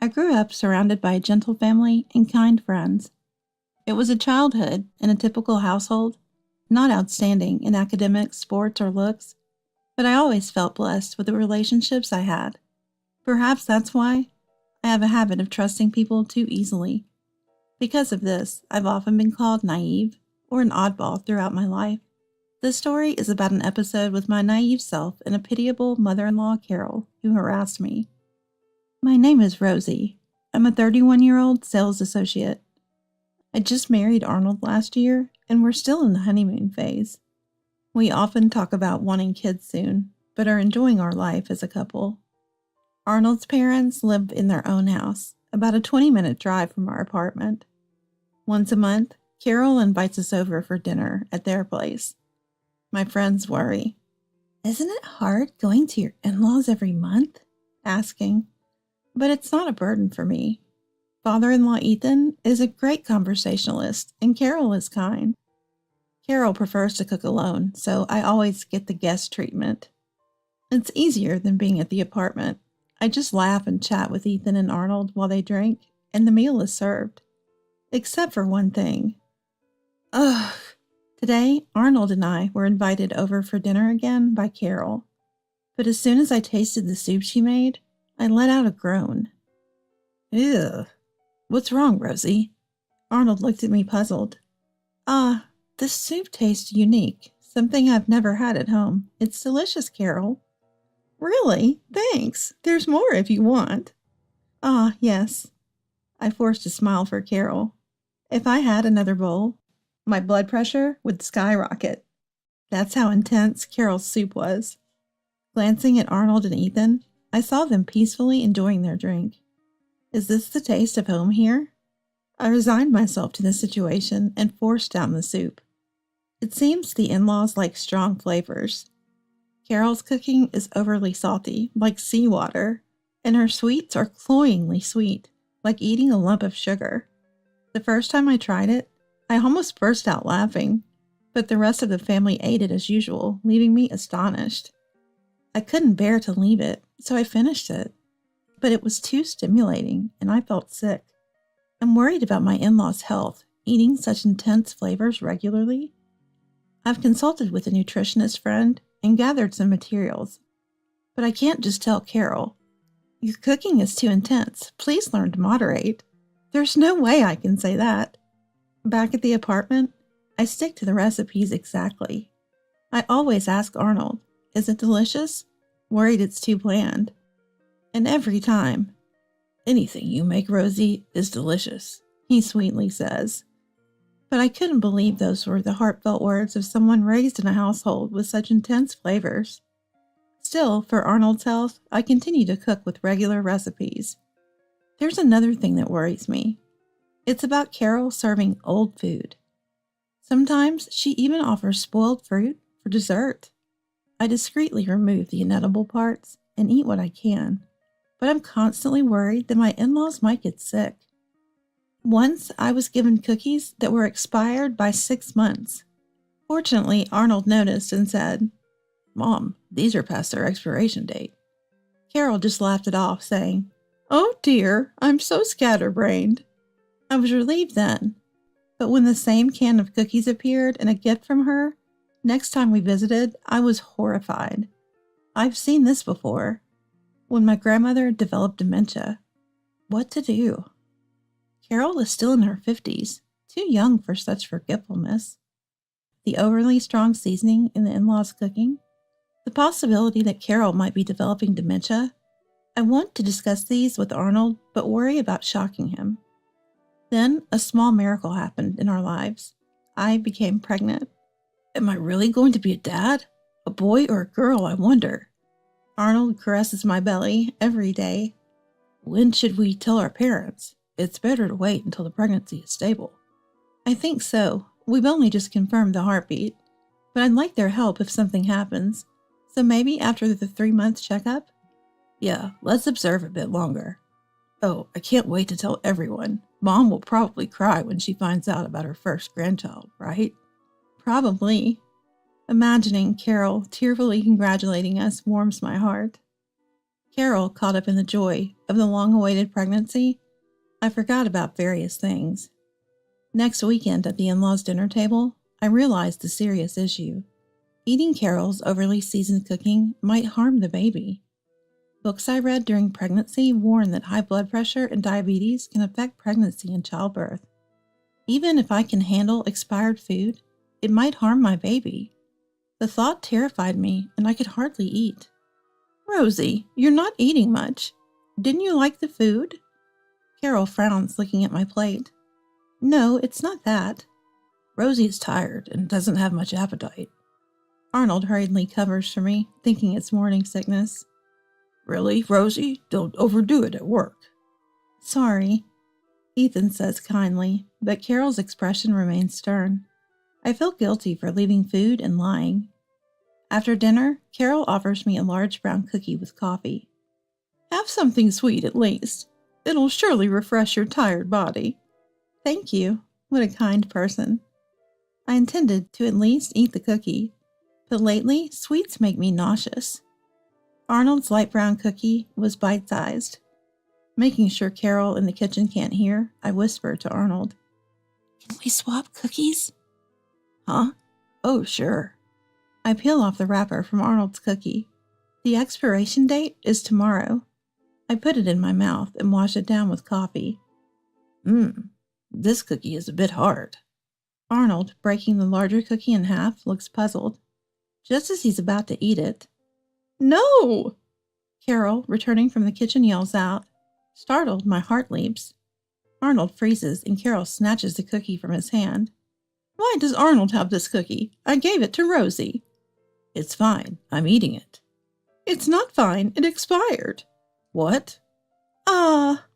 I grew up surrounded by a gentle family and kind friends. It was a childhood in a typical household, not outstanding in academics, sports, or looks, but I always felt blessed with the relationships I had. Perhaps that's why I have a habit of trusting people too easily. Because of this, I've often been called naive or an oddball throughout my life. This story is about an episode with my naive self and a pitiable mother-in-law, Carol, who harassed me. My name is Rosie. I'm a 31-year-old sales associate. I just married Arnold last year, and we're still in the honeymoon phase. We often talk about wanting kids soon, but are enjoying our life as a couple. Arnold's parents live in their own house, about a 20-minute drive from our apartment. Once a month, Carol invites us over for dinner at their place. My friends worry. Isn't it hard going to your in-laws every month? Asking. But it's not a burden for me. Father-in-law Ethan is a great conversationalist, and Carol is kind. Carol prefers to cook alone, so I always get the guest treatment. It's easier than being at the apartment. I just laugh and chat with Ethan and Arnold while they drink, and the meal is served. Except for one thing. Ugh. Today, Arnold and I were invited over for dinner again by Carol. But as soon as I tasted the soup she made, I let out a groan. Ew. What's wrong, Rosie? Arnold looked at me puzzled. This soup tastes unique. Something I've never had at home. It's delicious, Carol. Really? Thanks. There's more if you want. Yes. I forced a smile for Carol. If I had another bowl, my blood pressure would skyrocket. That's how intense Carol's soup was. Glancing at Arnold and Ethan, I saw them peacefully enjoying their drink. Is this the taste of home here? I resigned myself to the situation and forced down the soup. It seems the in-laws like strong flavors. Carol's cooking is overly salty, like seawater, and her sweets are cloyingly sweet, like eating a lump of sugar. The first time I tried it, I almost burst out laughing, but the rest of the family ate it as usual, leaving me astonished. I couldn't bear to leave it, so I finished it. But it was too stimulating, and I felt sick. I'm worried about my in-laws' health, eating such intense flavors regularly. I've consulted with a nutritionist friend and gathered some materials. But I can't just tell Carol, "Your cooking is too intense. Please learn to moderate." There's no way I can say that. Back at the apartment, I stick to the recipes exactly. I always ask Arnold, "Is it delicious?" Worried it's too bland. And every time, "Anything you make, Rosie, is delicious," he sweetly says. But I couldn't believe those were the heartfelt words of someone raised in a household with such intense flavors. Still, for Arnold's health, I continue to cook with regular recipes. There's another thing that worries me. It's about Carol serving old food. Sometimes she even offers spoiled fruit for dessert. I discreetly remove the inedible parts and eat what I can, but I'm constantly worried that my in-laws might get sick. Once I was given cookies that were expired by 6 months. Fortunately, Arnold noticed and said, "Mom, these are past their expiration date." Carol just laughed it off, saying, "Oh dear, I'm so scatterbrained." I was relieved then, but when the same can of cookies appeared and a gift from her, next time we visited, I was horrified. I've seen this before. When my grandmother developed dementia. What to do? Carol is still in her 50s, too young for such forgetfulness. The overly strong seasoning in the in-laws' cooking, the possibility that Carol might be developing dementia. I want to discuss these with Arnold, but worry about shocking him. Then a small miracle happened in our lives. I became pregnant. Am I really going to be a dad? A boy or a girl, I wonder. Arnold caresses my belly every day. When should we tell our parents? It's better to wait until the pregnancy is stable. I think so. We've only just confirmed the heartbeat, but I'd like their help if something happens. So maybe after the 3-month checkup? Yeah, let's observe a bit longer. Oh, I can't wait to tell everyone. Mom will probably cry when she finds out about her first grandchild, right? Probably. Imagining Carol tearfully congratulating us warms my heart. Carol, caught up in the joy of the long-awaited pregnancy, I forgot about various things. Next weekend at the in-laws' dinner table, I realized the serious issue. Eating Carol's overly seasoned cooking might harm the baby. Books I read during pregnancy warn that high blood pressure and diabetes can affect pregnancy and childbirth. Even if I can handle expired food, it might harm my baby. The thought terrified me, and I could hardly eat. Rosie, you're not eating much. Didn't you like the food? Carol frowns, looking at my plate. No, it's not that. Rosie is tired and doesn't have much appetite. Arnold hurriedly covers for me, thinking it's morning sickness. Really, Rosie? Don't overdo it at work. Sorry, Ethan says kindly, but Carol's expression remains stern. I feel guilty for leaving food and lying. After dinner, Carol offers me a large brown cookie with coffee. Have something sweet at least. It'll surely refresh your tired body. Thank you. What a kind person. I intended to at least eat the cookie, but lately sweets make me nauseous. Arnold's light brown cookie was bite-sized. Making sure Carol in the kitchen can't hear, I whisper to Arnold. Can we swap cookies? Huh? Oh, sure. I peel off the wrapper from Arnold's cookie. The expiration date is tomorrow. I put it in my mouth and wash it down with coffee. This cookie is a bit hard. Arnold, breaking the larger cookie in half, looks puzzled. Just as he's about to eat it. No! Carol, returning from the kitchen, yells out. Startled, my heart leaps. Arnold freezes and Carol snatches the cookie from his hand. Why does Arnold have this cookie? I gave it to Rosie. It's fine. I'm eating it. It's not fine. It expired. What? Ah!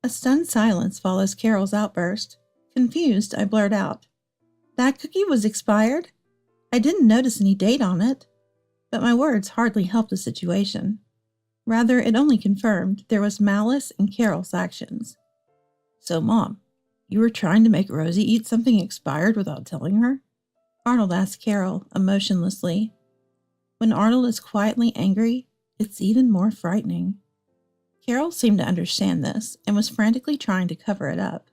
A stunned silence follows Carol's outburst. Confused, I blurt out. That cookie was expired? I didn't notice any date on it. But my words hardly helped the situation. Rather, it only confirmed there was malice in Carol's actions. So, Mom, you were trying to make Rosie eat something expired without telling her? Arnold asked Carol, emotionlessly. When Arnold is quietly angry, it's even more frightening. Carol seemed to understand this and was frantically trying to cover it up.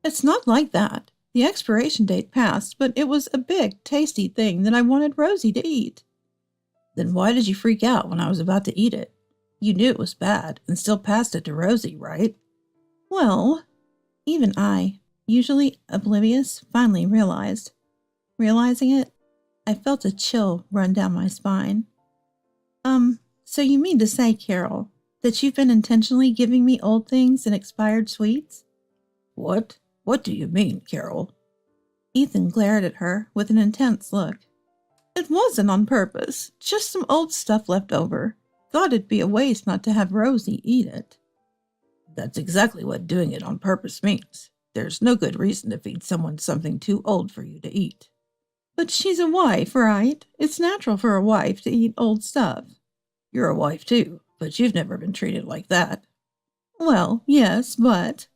It's not like that. The expiration date passed, but it was a big, tasty thing that I wanted Rosie to eat. Then why did you freak out when I was about to eat it? You knew it was bad and still passed it to Rosie, right? Well, even I, usually oblivious, finally realized. Realizing it, I felt a chill run down my spine. So you mean to say, Carol, that you've been intentionally giving me old things and expired sweets? What? What do you mean, Carol? Ethan glared at her with an intense look. It wasn't on purpose, just some old stuff left over. Thought it'd be a waste not to have Rosie eat it. That's exactly what doing it on purpose means. There's no good reason to feed someone something too old for you to eat. But she's a wife, right? It's natural for a wife to eat old stuff. You're a wife too, but you've never been treated like that. Well, yes, but...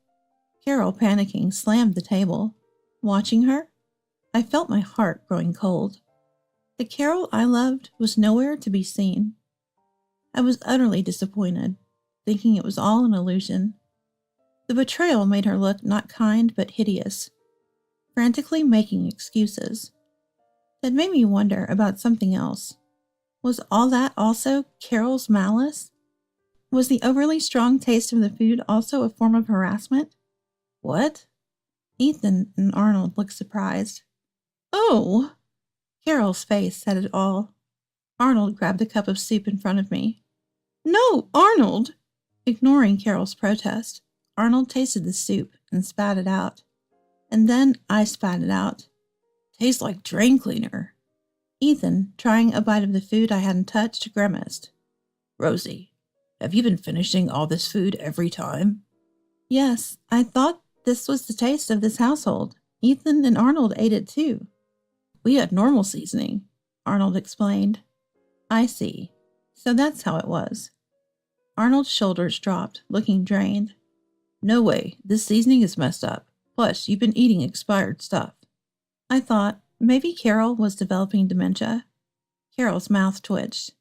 Carol, panicking, slammed the table. Watching her, I felt my heart growing cold. The Carol I loved was nowhere to be seen. I was utterly disappointed, thinking it was all an illusion. The betrayal made her look not kind but hideous, frantically making excuses. That made me wonder about something else. Was all that also Carol's malice? Was the overly strong taste of the food also a form of harassment? What? Ethan and Arnold looked surprised. Oh! Carol's face said it all. Arnold grabbed a cup of soup in front of me. No, Arnold! Ignoring Carol's protest, Arnold tasted the soup and spat it out. And then I spat it out. Tastes like drain cleaner. Ethan, trying a bite of the food I hadn't touched, grimaced. Rosie, have you been finishing all this food every time? Yes, I thought this was the taste of this household. Ethan and Arnold ate it too. We had normal seasoning, Arnold explained. I see. So that's how it was. Arnold's shoulders dropped, looking drained. No way, this seasoning is messed up. Plus, you've been eating expired stuff. I thought maybe Carol was developing dementia. Carol's mouth twitched.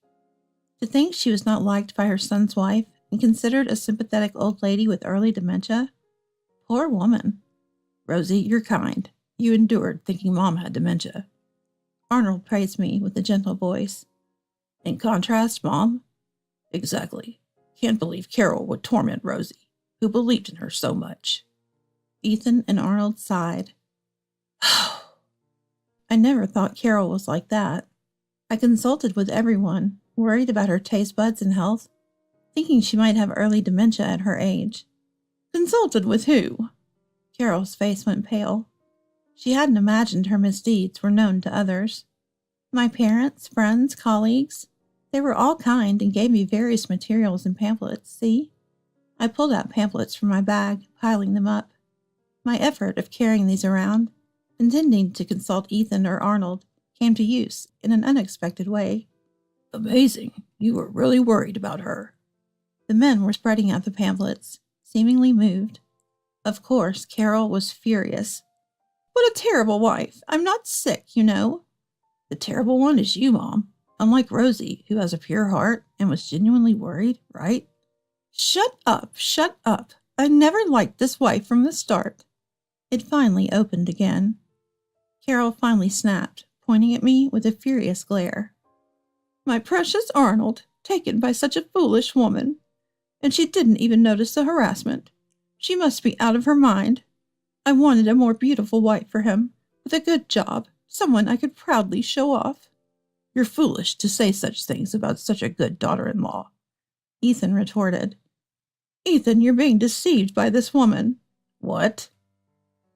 To think she was not liked by her son's wife and considered a sympathetic old lady with early dementia? Poor woman. Rosie, you're kind. You endured thinking Mom had dementia. Arnold praised me with a gentle voice. In contrast, Mom? Exactly. Can't believe Carol would torment Rosie, who believed in her so much. Ethan and Arnold sighed. I never thought Carol was like that. I consulted with everyone, worried about her taste buds and health, thinking she might have early dementia at her age. Consulted with who? Carol's face went pale. She hadn't imagined her misdeeds were known to others. My parents, friends, colleagues, they were all kind and gave me various materials and pamphlets, see? I pulled out pamphlets from my bag, piling them up. My effort of carrying these around, intending to consult Ethan or Arnold, came to use in an unexpected way. Amazing. You were really worried about her. The men were spreading out the pamphlets, seemingly moved. Of course, Carol was furious. What a terrible wife. I'm not sick, you know. The terrible one is you, Mom. Unlike Rosie, who has a pure heart and was genuinely worried, right? Shut up, shut up. I never liked this wife from the start. It finally opened again. Carol finally snapped, pointing at me with a furious glare. My precious Arnold, taken by such a foolish woman. And she didn't even notice the harassment. She must be out of her mind. I wanted a more beautiful wife for him, with a good job, someone I could proudly show off. You're foolish to say such things about such a good daughter-in-law, Ethan retorted. Ethan, you're being deceived by this woman. What?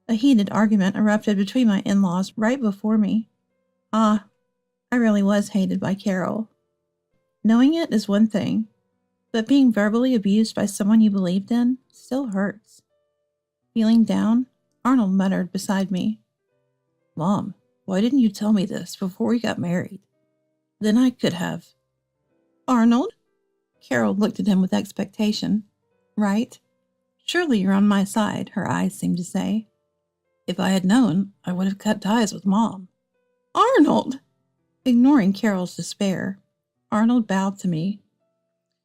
A heated argument erupted between my in-laws right before me. I really was hated by Carol. Knowing it is one thing, but being verbally abused by someone you believed in still hurts. Feeling down, Arnold muttered beside me. Mom, why didn't you tell me this before we got married? Then I could have. Arnold? Carol looked at him with expectation. Right? Surely you're on my side, her eyes seemed to say. If I had known, I would have cut ties with Mom. Arnold! Ignoring Carol's despair, Arnold bowed to me.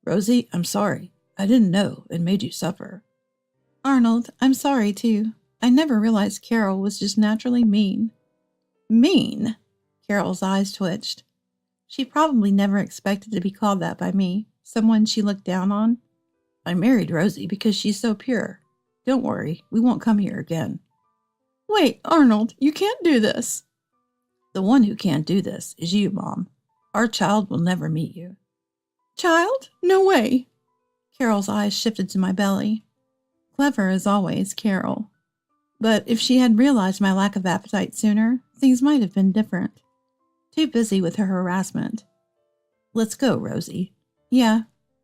Rosie, I'm sorry. I didn't know and made you suffer. Arnold, I'm sorry too. I never realized Carol was just naturally mean. Mean? Carol's eyes twitched. She probably never expected to be called that by me, someone she looked down on. I married Rosie because she's so pure. Don't worry, we won't come here again. Wait, Arnold, you can't do this. The one who can't do this is you, Mom. Our child will never meet you. Child? No way. Carol's eyes shifted to my belly. Clever as always, Carol. But if she had realized my lack of appetite sooner, things might have been different. Too busy with her harassment. Let's go, Rosie. Yeah.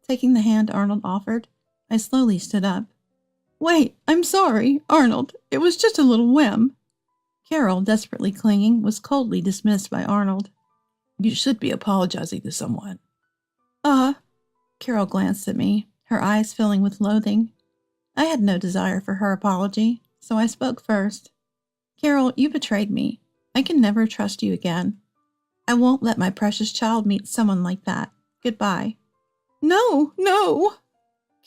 Taking the hand Arnold offered, I slowly stood up. Wait, I'm sorry, Arnold. It was just a little whim. Carol, desperately clinging, was coldly dismissed by Arnold. You should be apologizing to someone. Carol glanced at me, her eyes filling with loathing. I had no desire for her apology, so I spoke first. Carol, you betrayed me. I can never trust you again. I won't let my precious child meet someone like that. Goodbye. No, no!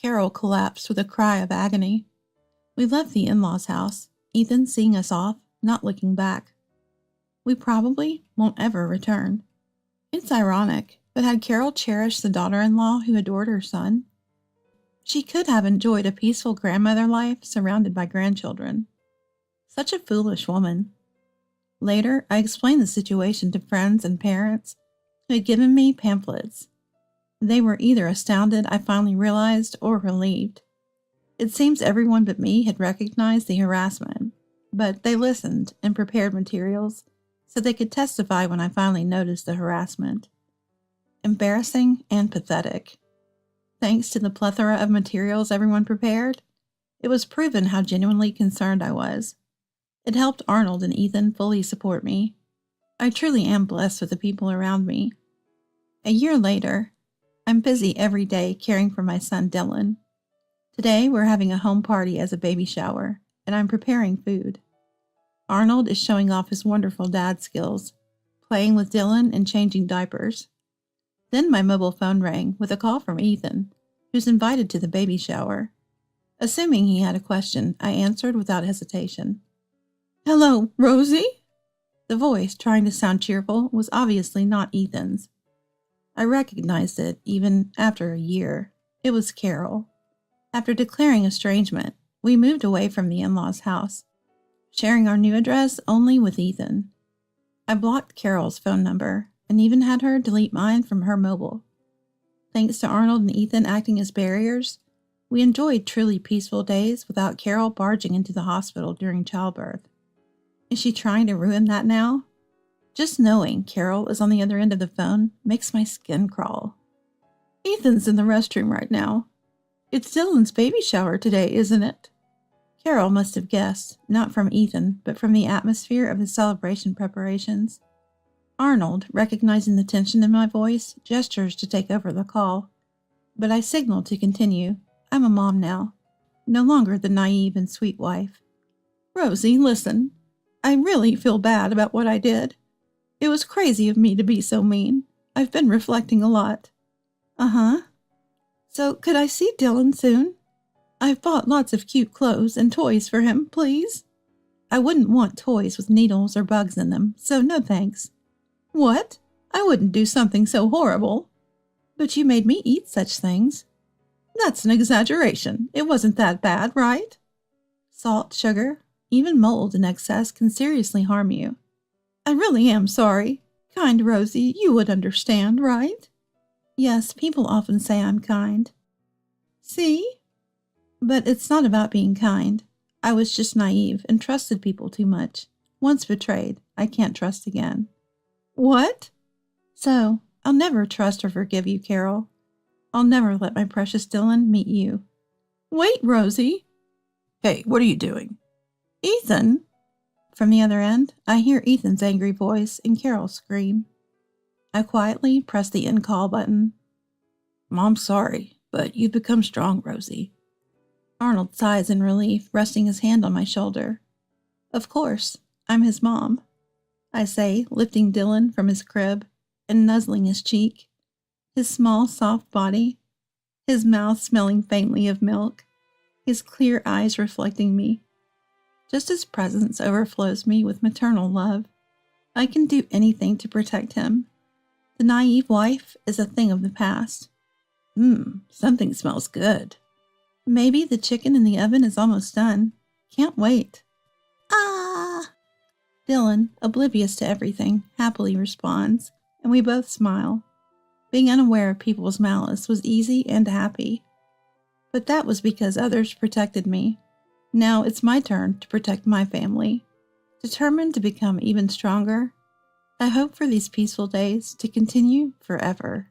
Carol collapsed with a cry of agony. We left the in-laws' house, Ethan seeing us off, not looking back. We probably won't ever return. It's ironic, but had Carol cherished the daughter-in-law who adored her son? She could have enjoyed a peaceful grandmother life surrounded by grandchildren. Such a foolish woman. Later, I explained the situation to friends and parents who had given me pamphlets. They were either astounded I finally realized or relieved. It seems everyone but me had recognized the harassment, but they listened and prepared materials so they could testify when I finally noticed the harassment. Embarrassing and pathetic. Thanks to the plethora of materials everyone prepared, it was proven how genuinely concerned I was. It helped Arnold and Ethan fully support me. I truly am blessed with the people around me. A year later, I'm busy every day caring for my son Dylan. Today we're having a home party as a baby shower, and I'm preparing food. Arnold is showing off his wonderful dad skills, playing with Dylan and changing diapers. Then my mobile phone rang with a call from Ethan, who's invited to the baby shower. Assuming he had a question, I answered without hesitation. "Hello, Rosie?" The voice, trying to sound cheerful, was obviously not Ethan's. I recognized it even after a year. It was Carol. After declaring estrangement, we moved away from the in-laws' house, sharing our new address only with Ethan. I blocked Carol's phone number and even had her delete mine from her mobile. Thanks to Arnold and Ethan acting as barriers, we enjoyed truly peaceful days without Carol barging into the hospital during childbirth. Is she trying to ruin that now? Just knowing Carol is on the other end of the phone makes my skin crawl. "Ethan's in the restroom right now. It's Dylan's baby shower today, isn't it?" Carol must have guessed, not from Ethan, but from the atmosphere of the celebration preparations. Arnold, recognizing the tension in my voice, gestures to take over the call, but I signal to continue. I'm a mom now, no longer the naive and sweet wife. "Rosie, listen. I really feel bad about what I did. It was crazy of me to be so mean. I've been reflecting a lot." "Uh-huh. So could I see Dylan soon? I've bought lots of cute clothes and toys for him, please." "I wouldn't want toys with needles or bugs in them, so no thanks." "What? I wouldn't do something so horrible." "But you made me eat such things." "That's an exaggeration. It wasn't that bad, right?" "Salt, sugar, even mold in excess can seriously harm you." "I really am sorry. Kind Rosie, you would understand, right?" "Yes, people often say I'm kind." "See?" "But it's not about being kind. I was just naive and trusted people too much. Once betrayed, I can't trust again." "What?" "So, I'll never trust or forgive you, Carol. I'll never let my precious Dylan meet you." "Wait, Rosie." "Hey, what are you doing?" "Ethan." From the other end, I hear Ethan's angry voice and Carol scream. I quietly press the end call button. "Mom's sorry, but you've become strong, Rosie." Arnold sighs in relief, resting his hand on my shoulder. "Of course, I'm his mom," I say, lifting Dylan from his crib and nuzzling his cheek, his small, soft body, his mouth smelling faintly of milk, his clear eyes reflecting me. Just his presence overflows me with maternal love. I can do anything to protect him. The naive wife is a thing of the past. Something smells good. Maybe the chicken in the oven is almost done. Can't wait. Ah! Dylan, oblivious to everything, happily responds, and we both smile. Being unaware of people's malice was easy and happy. But that was because others protected me. Now it's my turn to protect my family. Determined to become even stronger, I hope for these peaceful days to continue forever.